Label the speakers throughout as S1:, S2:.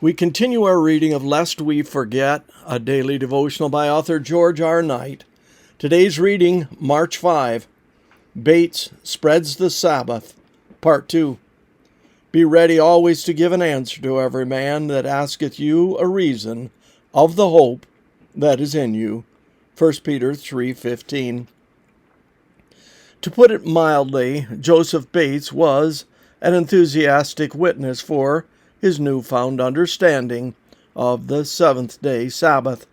S1: We continue our reading of Lest We Forget, a daily devotional by author George R. Knight. Today's reading, March 5, Bates Spreads the Sabbath, Part 2. Be ready always to give an answer to every man that asketh you a reason of the hope that is in you. 1 Peter 3:15. To put it mildly, Joseph Bates was an enthusiastic witness for his newfound understanding of the seventh-day Sabbath.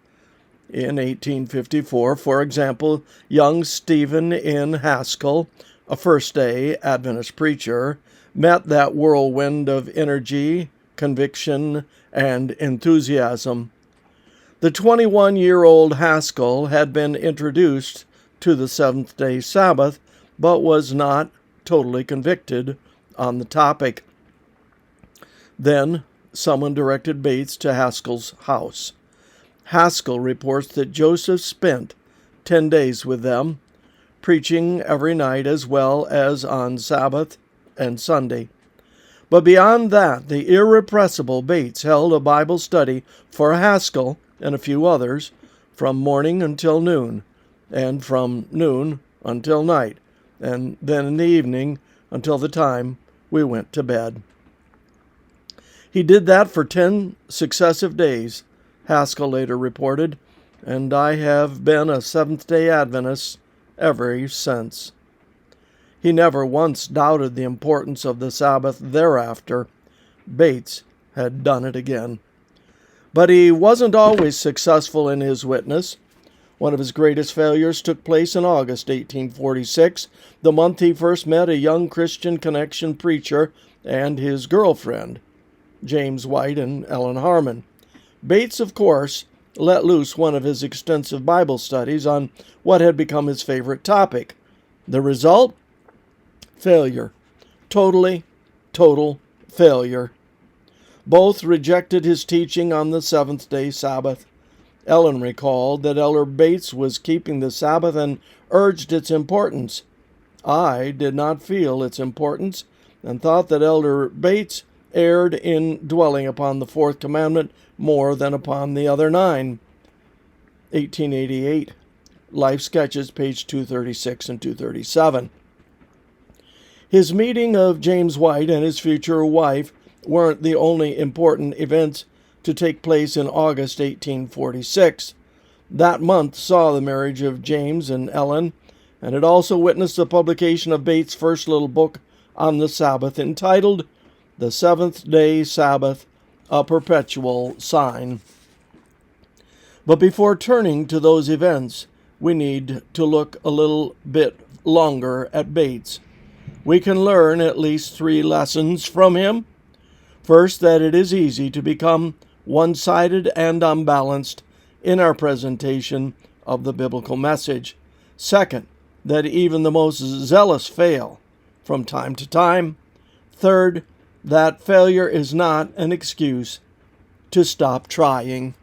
S1: In 1854, for example, young Stephen N. Haskell, a first-day Adventist preacher, met that whirlwind of energy, conviction, and enthusiasm. The 21-year-old Haskell had been introduced to the seventh-day Sabbath, but was not totally convicted on the topic. Then someone directed Bates to Haskell's house. Haskell reports that Joseph spent 10 days with them, preaching every night as well as on Sabbath and Sunday. But beyond that, the irrepressible Bates held a Bible study for Haskell and a few others from morning until noon, and from noon until night, and then in the evening until the time we went to bed. He did that for 10 successive days, Haskell later reported, and I have been a Seventh-day Adventist ever since. He never once doubted the importance of the Sabbath thereafter. Bates had done it again. But he wasn't always successful in his witness. One of his greatest failures took place in August 1846, the month he first met a young Christian Connection preacher and his girlfriend, James White and Ellen Harmon. Bates, of course, let loose one of his extensive Bible studies on what had become his favorite topic. The result? Failure. Total failure. Both rejected his teaching on the seventh-day Sabbath. Ellen recalled that Elder Bates was keeping the Sabbath and urged its importance. I did not feel its importance and thought that Elder Bates erred in dwelling upon the fourth commandment more than upon the other 9. 1888. Life Sketches, page 236 and 237. His meeting of James White and his future wife weren't the only important events to take place in August 1846. That month saw the marriage of James and Ellen, and it also witnessed the publication of Bates' first little book on the Sabbath entitled The Seventh-Day Sabbath, a Perpetual Sign. But before turning to those events, we need to look a little bit longer at Bates. We can learn at least 3 lessons from him. First, that it is easy to become one-sided and unbalanced in our presentation of the biblical message. Second, that even the most zealous fail from time to time. Third, that failure is not an excuse to stop trying.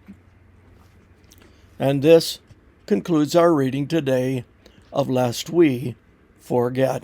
S1: And this concludes our reading today of Lest We Forget.